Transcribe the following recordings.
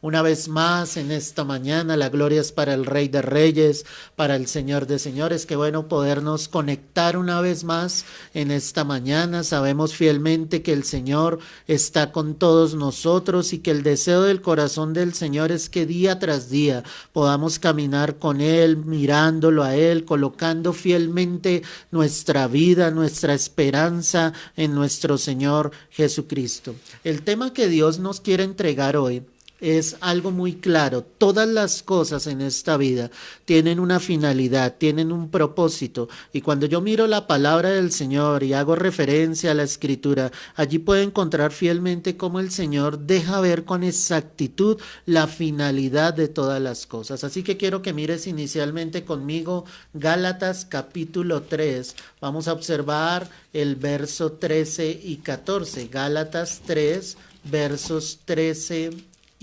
una vez más en esta mañana. La gloria es para el Rey de Reyes, para el Señor de Señores. Qué bueno podernos conectar una vez más en esta mañana. Sabemos fielmente que el Señor está con todos nosotros y que el deseo del corazón del Señor es que día tras día podamos caminar con Él, mirándolo a Él, colocando fielmente nuestra vida, nuestra esperanza en nuestro Señor Jesucristo. El tema que Dios nos quiere entregar hoy es algo muy claro. Todas las cosas en esta vida tienen una finalidad, tienen un propósito. Y cuando yo miro la palabra del Señor y hago referencia a la Escritura, allí puedo encontrar fielmente cómo el Señor deja ver con exactitud la finalidad de todas las cosas. Así que quiero que mires inicialmente conmigo Gálatas capítulo 3. Vamos a observar el verso 13 y 14. Gálatas 3, versos 13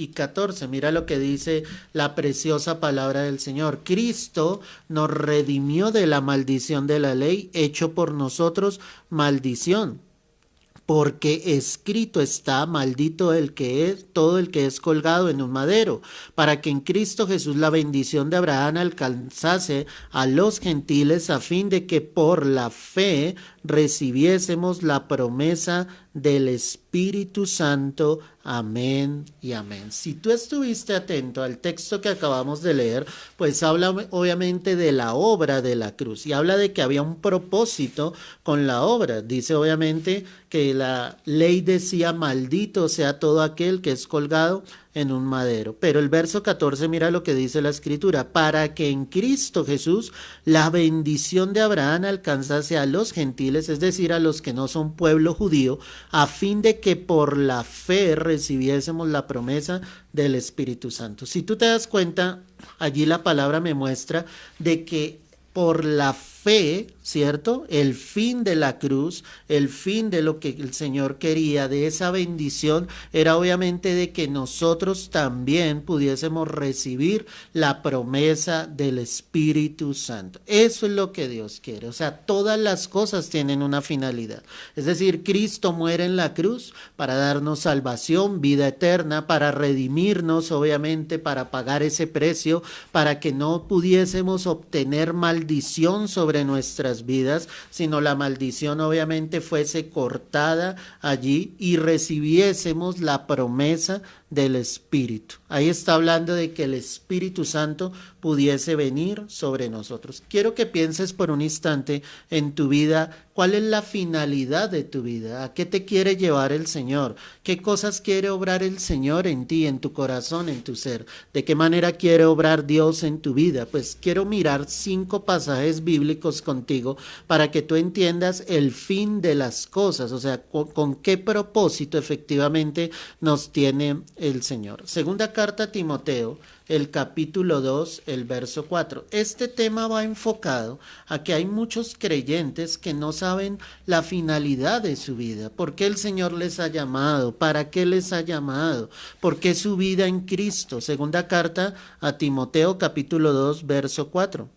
y 14. Mira lo que dice la preciosa palabra del Señor. Cristo nos redimió de la maldición de la ley, hecho por nosotros maldición. Porque escrito está, maldito todo el que es colgado en un madero, para que en Cristo Jesús la bendición de Abraham alcanzase a los gentiles, a fin de que por la fe recibiésemos la promesa del Espíritu Santo. Amén y amén. Si tú estuviste atento al texto que acabamos de leer, pues habla obviamente de la obra de la cruz y habla de que había un propósito con la obra. Dice obviamente que la ley decía maldito sea todo aquel que es colgado en un madero. Pero el verso 14, mira lo que dice la Escritura: para que en Cristo Jesús la bendición de Abraham alcanzase a los gentiles, es decir, a los que no son pueblo judío, a fin de que por la fe recibiésemos la promesa del Espíritu Santo. Si tú te das cuenta, allí la palabra me muestra de que por la fe, ¿cierto? El fin de la cruz, el fin de lo que el Señor quería, de esa bendición, era obviamente de que nosotros también pudiésemos recibir la promesa del Espíritu Santo. Eso es lo que Dios quiere. O sea, todas las cosas tienen una finalidad. Es decir, Cristo muere en la cruz para darnos salvación, vida eterna, para redimirnos, obviamente, para pagar ese precio, para que no pudiésemos obtener maldición sobre nuestras vidas, sino la maldición obviamente fuese cortada allí y recibiésemos la promesa del Espíritu. Ahí está hablando de que el Espíritu Santo pudiese venir sobre nosotros. Quiero que pienses por un instante en tu vida. ¿Cuál es la finalidad de tu vida? ¿A qué te quiere llevar el Señor? ¿Qué cosas quiere obrar el Señor en ti, en tu corazón, en tu ser? ¿De qué manera quiere obrar Dios en tu vida? Pues quiero mirar 5 pasajes bíblicos contigo para que tú entiendas el fin de las cosas, o sea, con qué propósito efectivamente nos tiene el Señor. Segunda carta a Timoteo, el capítulo 2, el verso 4. Este tema va enfocado a que hay muchos creyentes que no saben la finalidad de su vida. ¿Por qué el Señor les ha llamado? ¿Para qué les ha llamado? ¿Por qué su vida en Cristo? Segunda carta a Timoteo, capítulo 2, verso 4.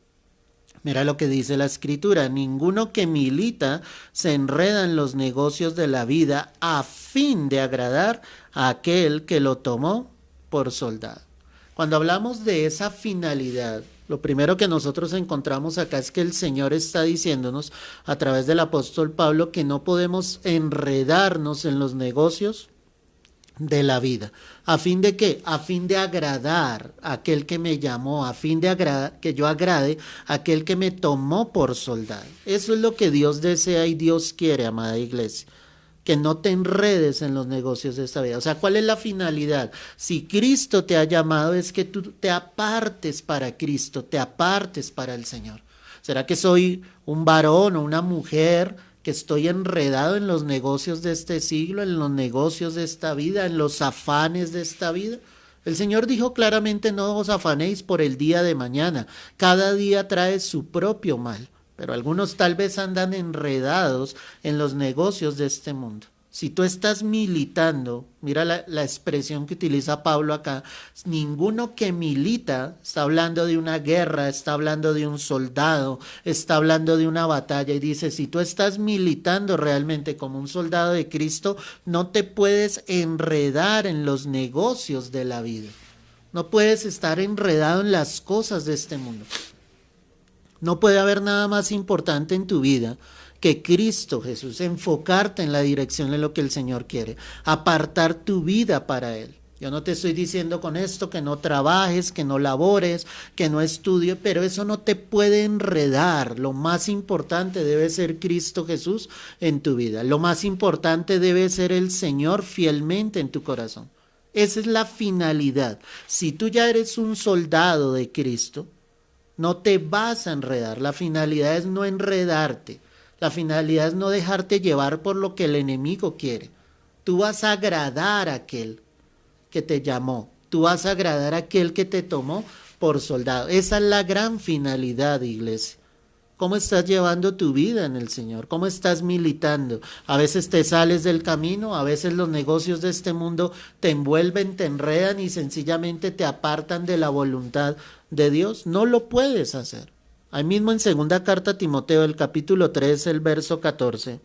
Mira lo que dice la Escritura: ninguno que milita se enreda en los negocios de la vida a fin de agradar a aquel que lo tomó por soldado. Cuando hablamos de esa finalidad, lo primero que nosotros encontramos acá es que el Señor está diciéndonos a través del apóstol Pablo que no podemos enredarnos en los negocios de la vida. ¿A fin de qué? A fin de agradar a aquel que me llamó, a fin de que yo agrade a aquel que me tomó por soldado. Eso es lo que Dios desea y Dios quiere, amada iglesia. Que no te enredes en los negocios de esta vida. O sea, ¿cuál es la finalidad? Si Cristo te ha llamado, es que tú te apartes para Cristo, te apartes para el Señor. ¿Será que soy un varón o una mujer que estoy enredado en los negocios de este siglo, en los negocios de esta vida, en los afanes de esta vida? El Señor dijo claramente: no os afanéis por el día de mañana, cada día trae su propio mal. Pero algunos tal vez andan enredados en los negocios de este mundo. Si tú estás militando, mira la expresión que utiliza Pablo acá: ninguno que milita, está hablando de una guerra, está hablando de un soldado, está hablando de una batalla, y dice: si tú estás militando realmente como un soldado de Cristo, no te puedes enredar en los negocios de la vida. No puedes estar enredado en las cosas de este mundo. No puede haber nada más importante en tu vida que Cristo Jesús, enfocarte en la dirección de lo que el Señor quiere, apartar tu vida para Él. Yo no te estoy diciendo con esto que no trabajes, que no labores, que no estudies, pero eso no te puede enredar. Lo más importante debe ser Cristo Jesús en tu vida. Lo más importante debe ser el Señor fielmente en tu corazón. Esa es la finalidad. Si tú ya eres un soldado de Cristo, no te vas a enredar. La finalidad es no enredarte. La finalidad es no dejarte llevar por lo que el enemigo quiere. Tú vas a agradar a aquel que te llamó. Tú vas a agradar a aquel que te tomó por soldado. Esa es la gran finalidad, iglesia. ¿Cómo estás llevando tu vida en el Señor? ¿Cómo estás militando? A veces te sales del camino, a veces los negocios de este mundo te envuelven, te enredan y sencillamente te apartan de la voluntad de Dios. No lo puedes hacer. Ahí mismo en segunda carta a Timoteo, el capítulo 3, el verso 14.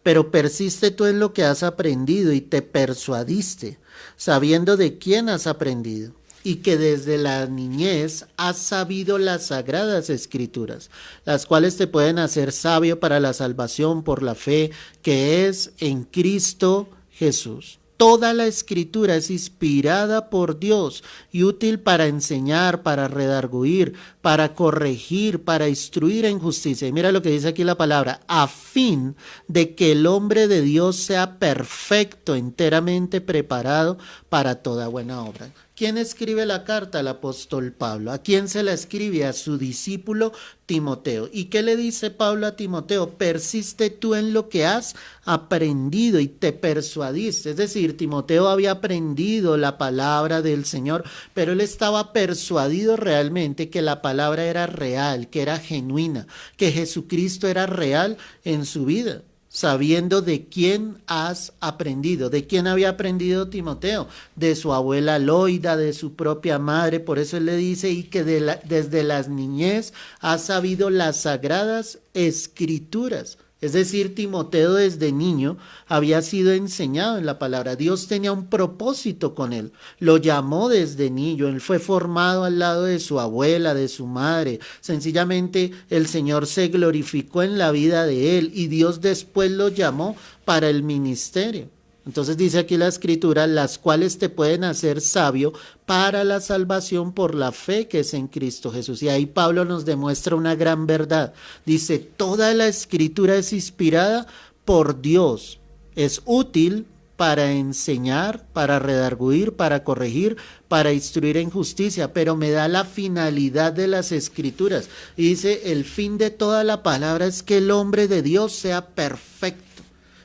Pero persiste tú en lo que has aprendido y te persuadiste, sabiendo de quién has aprendido, y que desde la niñez has sabido las sagradas escrituras, las cuales te pueden hacer sabio para la salvación por la fe que es en Cristo Jesús. Toda la escritura es inspirada por Dios y útil para enseñar, para redarguir, para corregir, para instruir en justicia. Y mira lo que dice aquí la palabra, a fin de que el hombre de Dios sea perfecto, enteramente preparado para toda buena obra. ¿Quién escribe la carta? El apóstol Pablo. ¿A quién se la escribe? A su discípulo Timoteo. ¿Y qué le dice Pablo a Timoteo? Persiste tú en lo que has aprendido y te persuadiste. Es decir, Timoteo había aprendido la palabra del Señor, pero él estaba persuadido realmente que la palabra era real, que era genuina, que Jesucristo era real en su vida. Sabiendo de quién has aprendido. ¿De quién había aprendido Timoteo? De su abuela Loida, de su propia madre. Por eso él le dice, y que desde las niñez has sabido las sagradas escrituras. Es decir, Timoteo desde niño había sido enseñado en la palabra. Dios tenía un propósito con él. Lo llamó desde niño. Él fue formado al lado de su abuela, de su madre. Sencillamente el Señor se glorificó en la vida de él y Dios después lo llamó para el ministerio. Entonces dice aquí la escritura, las cuales te pueden hacer sabio para la salvación por la fe que es en Cristo Jesús. Y ahí Pablo nos demuestra una gran verdad. Dice, toda la escritura es inspirada por Dios. Es útil para enseñar, para redarguir, para corregir, para instruir en justicia, pero me da la finalidad de las escrituras. Y dice, el fin de toda la palabra es que el hombre de Dios sea perfecto.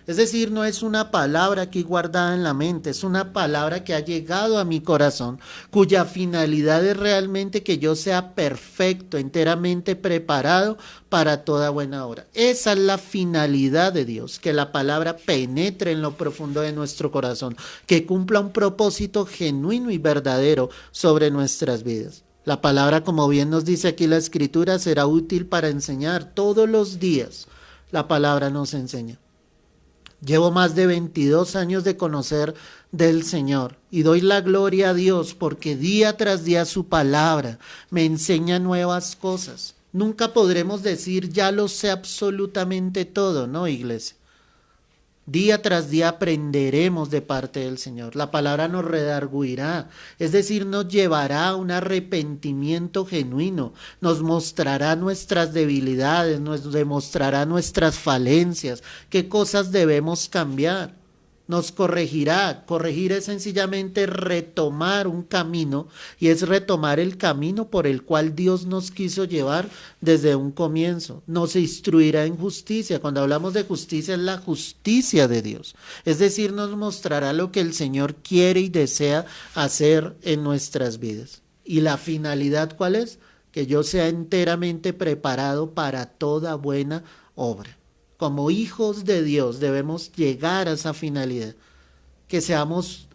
Es decir, no es una palabra aquí guardada en la mente, es una palabra que ha llegado a mi corazón, cuya finalidad es realmente que yo sea perfecto, enteramente preparado para toda buena obra. Esa es la finalidad de Dios, que la palabra penetre en lo profundo de nuestro corazón, que cumpla un propósito genuino y verdadero sobre nuestras vidas. La palabra, como bien nos dice aquí la Escritura, será útil para enseñar todos los días. La palabra nos enseña. Llevo más de 22 años de conocer del Señor y doy la gloria a Dios porque día tras día su palabra me enseña nuevas cosas. Nunca podremos decir ya lo sé absolutamente todo, ¿no, iglesia? Día tras día aprenderemos de parte del Señor. La palabra nos redarguirá, es decir, nos llevará a un arrepentimiento genuino, nos mostrará nuestras debilidades, nos demostrará nuestras falencias, qué cosas debemos cambiar. Nos corregirá. Corregir es sencillamente retomar un camino y es retomar el camino por el cual Dios nos quiso llevar desde un comienzo. Nos instruirá en justicia. Cuando hablamos de justicia es la justicia de Dios. Es decir, nos mostrará lo que el Señor quiere y desea hacer en nuestras vidas. ¿Y la finalidad cuál es? Que yo sea enteramente preparado para toda buena obra. Como hijos de Dios debemos llegar a esa finalidad, que seamos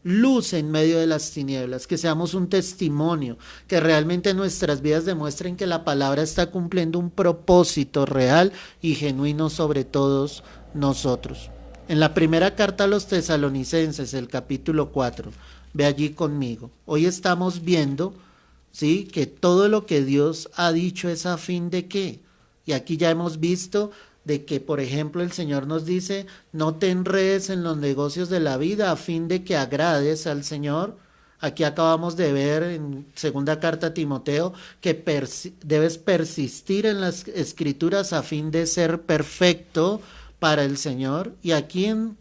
luz en medio de las tinieblas, que seamos un testimonio, que realmente nuestras vidas demuestren que la palabra está cumpliendo un propósito real y genuino sobre todos nosotros. En la primera carta a los tesalonicenses, el capítulo 4, ve allí conmigo. Hoy estamos viendo, ¿sí?, que todo lo que Dios ha dicho es a fin de qué. Y aquí ya hemos visto de que, por ejemplo, el Señor nos dice, no te enredes en los negocios de la vida a fin de que agrades al Señor. Aquí acabamos de ver en segunda carta a Timoteo que debes persistir en las escrituras a fin de ser perfecto para el Señor. Y aquí en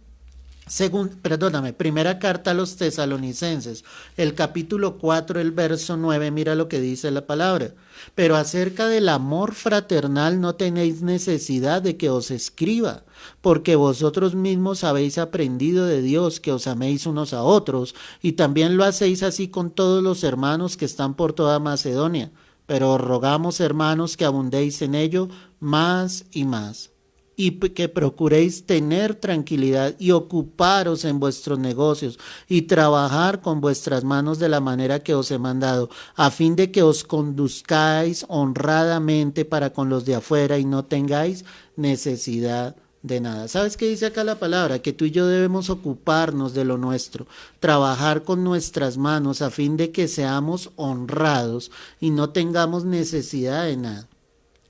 primera carta a los Tesalonicenses, el capítulo 4, el verso 9, mira lo que dice la palabra. Pero acerca del amor fraternal no tenéis necesidad de que os escriba, porque vosotros mismos habéis aprendido de Dios que os améis unos a otros, y también lo hacéis así con todos los hermanos que están por toda Macedonia. Pero os rogamos, hermanos, que abundéis en ello más y más, y que procuréis tener tranquilidad y ocuparos en vuestros negocios y trabajar con vuestras manos de la manera que os he mandado, a fin de que os conduzcáis honradamente para con los de afuera y no tengáis necesidad de nada. ¿Sabes qué dice acá la palabra? Que tú y yo debemos ocuparnos de lo nuestro, trabajar con nuestras manos a fin de que seamos honrados y no tengamos necesidad de nada.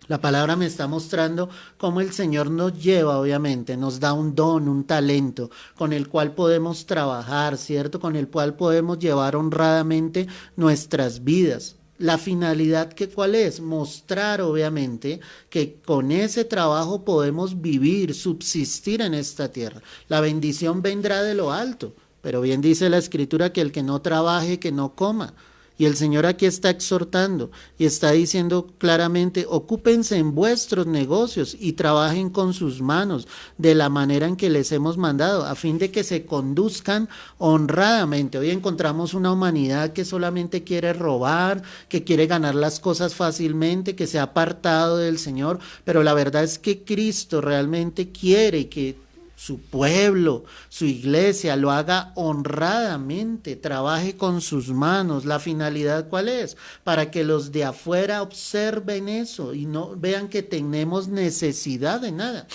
La palabra me está mostrando cómo el Señor nos lleva, obviamente, nos da un don, un talento con el cual podemos trabajar, ¿cierto? Con el cual podemos llevar honradamente nuestras vidas. La finalidad, ¿cuál es? Mostrar, obviamente, que con ese trabajo podemos vivir, subsistir en esta tierra. La bendición vendrá de lo alto, pero bien dice la Escritura que el que no trabaje, que no coma. Y el Señor aquí está exhortando y está diciendo claramente, ocúpense en vuestros negocios y trabajen con sus manos de la manera en que les hemos mandado, a fin de que se conduzcan honradamente. Hoy encontramos una humanidad que solamente quiere robar, que quiere ganar las cosas fácilmente, que se ha apartado del Señor, pero la verdad es que Cristo realmente quiere que su pueblo, su iglesia, lo haga honradamente, trabaje con sus manos. ¿La finalidad cuál es? Para que los de afuera observen eso y no vean que tenemos necesidad de nada,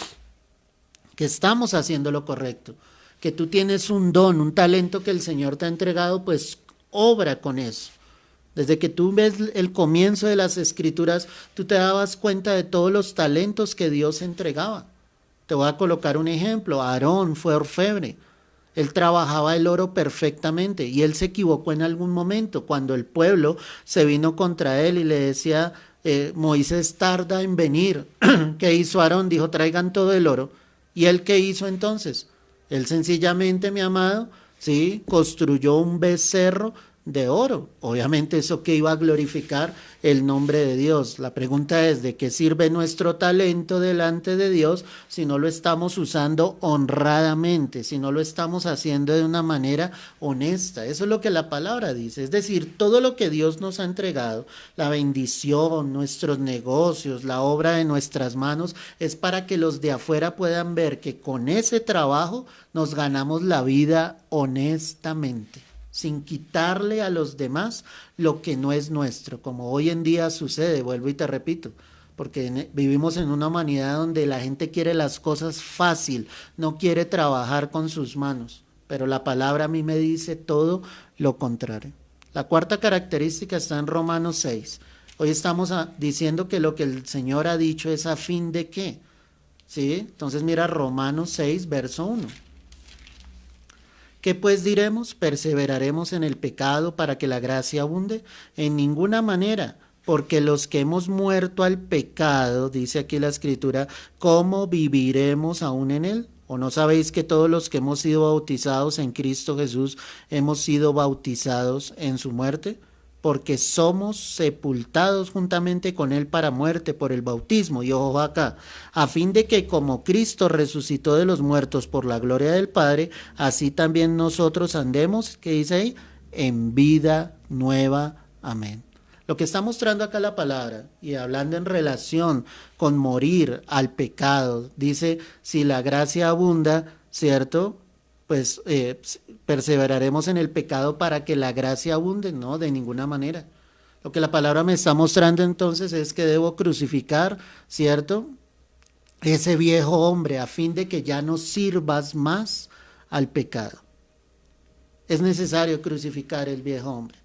que estamos haciendo lo correcto, que tú tienes un don, un talento que el Señor te ha entregado, pues obra con eso. Desde que tú ves el comienzo de las Escrituras, tú te dabas cuenta de todos los talentos que Dios entregaba. Te voy a colocar un ejemplo. Aarón fue orfebre. Él trabajaba el oro perfectamente y él se equivocó en algún momento cuando el pueblo se vino contra él y le decía, Moisés tarda en venir. ¿Qué hizo Aarón? Dijo, traigan todo el oro. ¿Y él qué hizo entonces? Él sencillamente, mi amado, ¿sí?, construyó un becerro de oro. Obviamente eso que iba a glorificar el nombre de Dios. La pregunta es, ¿de qué sirve nuestro talento delante de Dios si no lo estamos usando honradamente, si no lo estamos haciendo de una manera honesta? Eso es lo que la palabra dice. Es decir, todo lo que Dios nos ha entregado, la bendición, nuestros negocios, la obra de nuestras manos, es para que los de afuera puedan ver que con ese trabajo nos ganamos la vida honestamente, sin quitarle a los demás lo que no es nuestro, como hoy en día sucede, vuelvo y te repito, porque vivimos en una humanidad donde la gente quiere las cosas fácil, no quiere trabajar con sus manos, pero la palabra a mí me dice todo lo contrario. La cuarta característica está en Romanos 6. Hoy estamos diciendo que lo que el Señor ha dicho es a fin de qué, ¿sí? Entonces mira Romanos 6, verso 1. ¿Qué pues diremos? ¿Perseveraremos en el pecado para que la gracia abunde? En ninguna manera, porque los que hemos muerto al pecado, dice aquí la Escritura, ¿cómo viviremos aún en él? ¿O no sabéis que todos los que hemos sido bautizados en Cristo Jesús hemos sido bautizados en su muerte? Porque somos sepultados juntamente con él para muerte por el bautismo, y ojo acá, a fin de que como Cristo resucitó de los muertos por la gloria del Padre, así también nosotros andemos, ¿qué dice ahí? En vida nueva. Amén. Lo que está mostrando acá la palabra, y hablando en relación con morir al pecado, dice, si la gracia abunda, ¿cierto?, pues perseveraremos en el pecado para que la gracia abunde. No, de ninguna manera. Lo que la palabra me está mostrando entonces es que debo crucificar, ¿cierto?, ese viejo hombre a fin de que ya no sirvas más al pecado. Es necesario crucificar el viejo hombre.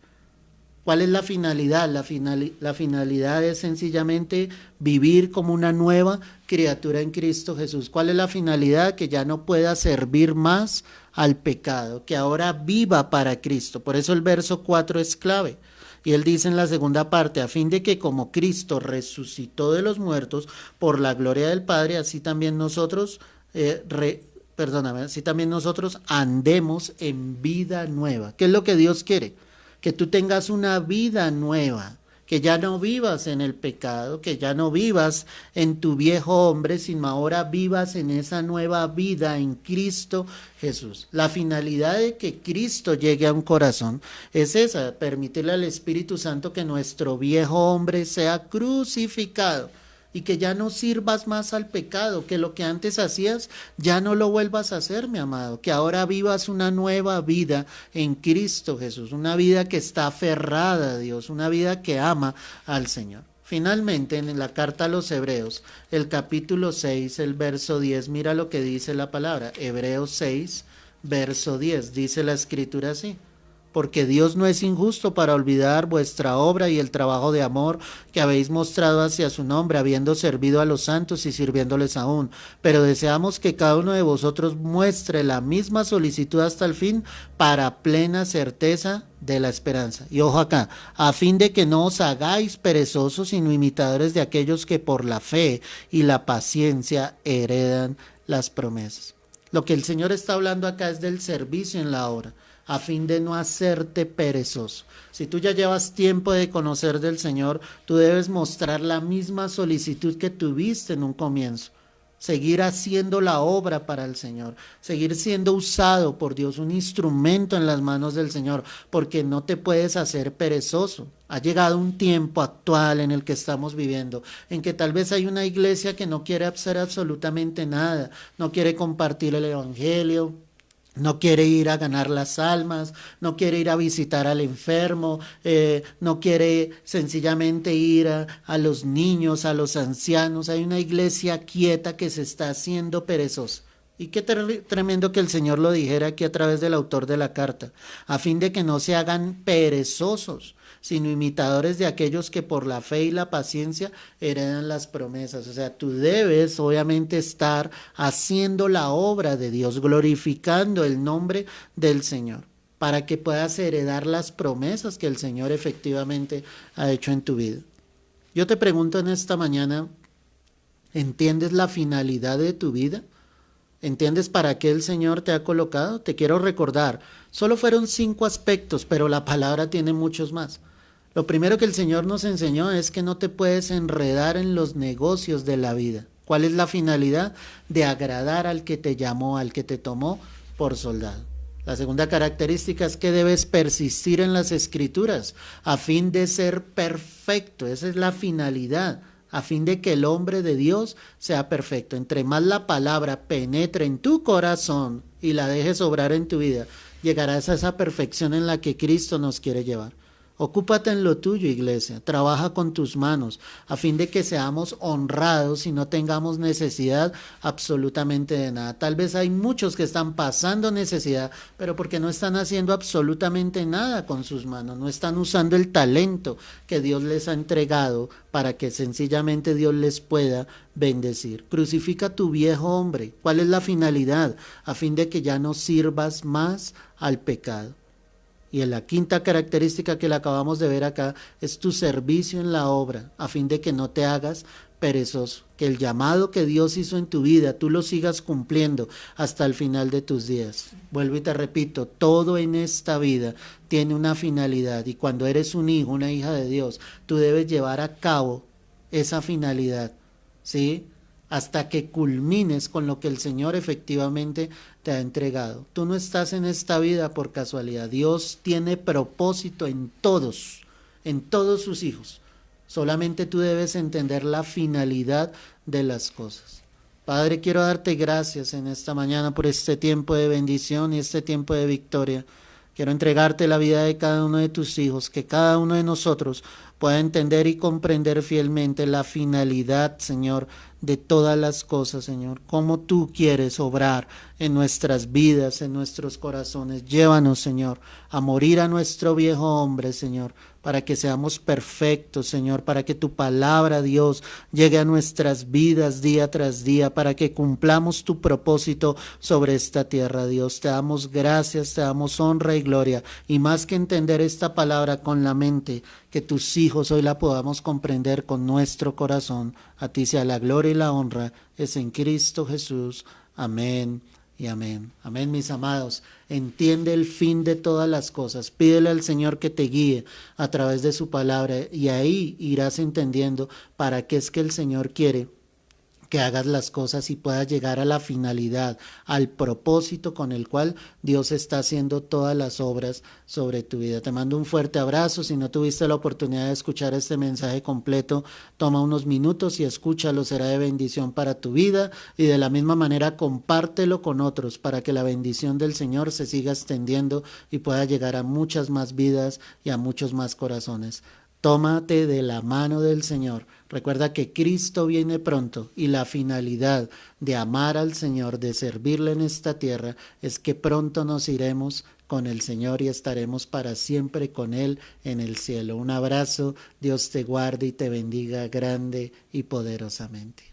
¿Cuál es la finalidad? La finalidad es sencillamente vivir como una nueva criatura en Cristo Jesús. ¿Cuál es la finalidad? Que ya no pueda servir más al pecado, que ahora viva para Cristo. Por eso el verso 4 es clave. Y él dice en la segunda parte, a fin de que como Cristo resucitó de los muertos por la gloria del Padre, así también nosotros, así también nosotros andemos en vida nueva. ¿Qué es lo que Dios quiere? Que tú tengas una vida nueva, que ya no vivas en el pecado, que ya no vivas en tu viejo hombre, sino ahora vivas en esa nueva vida en Cristo Jesús. La finalidad de que Cristo llegue a un corazón es esa, permitirle al Espíritu Santo que nuestro viejo hombre sea crucificado y que ya no sirvas más al pecado, que lo que antes hacías ya no lo vuelvas a hacer, mi amado, que ahora vivas una nueva vida en Cristo Jesús, una vida que está aferrada a Dios, una vida que ama al Señor. Finalmente, en la carta a los Hebreos, el capítulo 6, el verso 10, mira lo que dice la palabra, Hebreos 6, verso 10, dice la Escritura así: porque Dios no es injusto para olvidar vuestra obra y el trabajo de amor que habéis mostrado hacia su nombre, habiendo servido a los santos y sirviéndoles aún. Pero deseamos que cada uno de vosotros muestre la misma solicitud hasta el fin, para plena certeza de la esperanza. Y ojo acá, a fin de que no os hagáis perezosos, sino imitadores de aquellos que por la fe y la paciencia heredan las promesas. Lo que el Señor está hablando acá es del servicio en la obra, a fin de no hacerte perezoso. Si tú ya llevas tiempo de conocer del Señor, tú debes mostrar la misma solicitud que tuviste en un comienzo. Seguir haciendo la obra para el Señor, seguir siendo usado por Dios, un instrumento en las manos del Señor, porque no te puedes hacer perezoso. Ha llegado un tiempo actual en el que estamos viviendo, en que tal vez hay una iglesia que no quiere hacer absolutamente nada, no quiere compartir el evangelio, no quiere ir a ganar las almas, no quiere ir a visitar al enfermo, no quiere sencillamente ir a los niños, a los ancianos. Hay una iglesia quieta que se está haciendo perezosa. Y qué tremendo que el Señor lo dijera aquí a través del autor de la carta, a fin de que no se hagan perezosos, sino imitadores de aquellos que por la fe y la paciencia heredan las promesas. O sea, tú debes obviamente estar haciendo la obra de Dios, glorificando el nombre del Señor, para que puedas heredar las promesas que el Señor efectivamente ha hecho en tu vida. Yo te pregunto en esta mañana, ¿entiendes la finalidad de tu vida? ¿Entiendes para qué el Señor te ha colocado? Te quiero recordar, solo fueron 5 aspectos, pero la palabra tiene muchos más. Lo primero que el Señor nos enseñó es que no te puedes enredar en los negocios de la vida. ¿Cuál es la finalidad? De agradar al que te llamó, al que te tomó por soldado. La segunda característica es que debes persistir en las Escrituras a fin de ser perfecto. Esa es la finalidad, a fin de que el hombre de Dios sea perfecto. Entre más la palabra penetre en tu corazón y la dejes obrar en tu vida, llegarás a esa perfección en la que Cristo nos quiere llevar. Ocúpate en lo tuyo, iglesia, trabaja con tus manos, a fin de que seamos honrados y no tengamos necesidad absolutamente de nada. Tal vez hay muchos que están pasando necesidad, pero porque no están haciendo absolutamente nada con sus manos, no están usando el talento que Dios les ha entregado para que sencillamente Dios les pueda bendecir. Crucifica tu viejo hombre. ¿Cuál es la finalidad? A fin de que ya no sirvas más al pecado. Y en la quinta característica que le acabamos de ver acá es tu servicio en la obra, a fin de que no te hagas perezoso, que el llamado que Dios hizo en tu vida, tú lo sigas cumpliendo hasta el final de tus días. Vuelvo y te repito, todo en esta vida tiene una finalidad, y cuando eres un hijo, una hija de Dios, tú debes llevar a cabo esa finalidad, ¿sí? Hasta que culmines con lo que el Señor efectivamente te ha entregado. Tú no estás en esta vida por casualidad. Dios tiene propósito en todos sus hijos. Solamente tú debes entender la finalidad de las cosas. Padre, quiero darte gracias en esta mañana por este tiempo de bendición y este tiempo de victoria. Quiero entregarte la vida de cada uno de tus hijos, que cada uno de nosotros pueda entender y comprender fielmente la finalidad, Señor, de todas las cosas, Señor, cómo tú quieres obrar en nuestras vidas, en nuestros corazones. Llévanos, Señor, a morir a nuestro viejo hombre, Señor, para que seamos perfectos, Señor, para que tu palabra, Dios, llegue a nuestras vidas día tras día, para que cumplamos tu propósito sobre esta tierra, Dios. Te damos gracias, te damos honra y gloria, y más que entender esta palabra con la mente, que tus hijos hoy la podamos comprender con nuestro corazón. A ti sea la gloria y la honra, es en Cristo Jesús. Amén y amén. Amén, mis amados. Entiende el fin de todas las cosas. Pídele al Señor que te guíe a través de su palabra y ahí irás entendiendo para qué es que el Señor quiere que hagas las cosas y puedas llegar a la finalidad, al propósito con el cual Dios está haciendo todas las obras sobre tu vida. Te mando un fuerte abrazo. Si no tuviste la oportunidad de escuchar este mensaje completo, toma unos minutos y escúchalo, será de bendición para tu vida, y de la misma manera compártelo con otros para que la bendición del Señor se siga extendiendo y pueda llegar a muchas más vidas y a muchos más corazones. Tómate de la mano del Señor. Recuerda que Cristo viene pronto y la finalidad de amar al Señor, de servirle en esta tierra, es que pronto nos iremos con el Señor y estaremos para siempre con Él en el cielo. Un abrazo, Dios te guarde y te bendiga grande y poderosamente.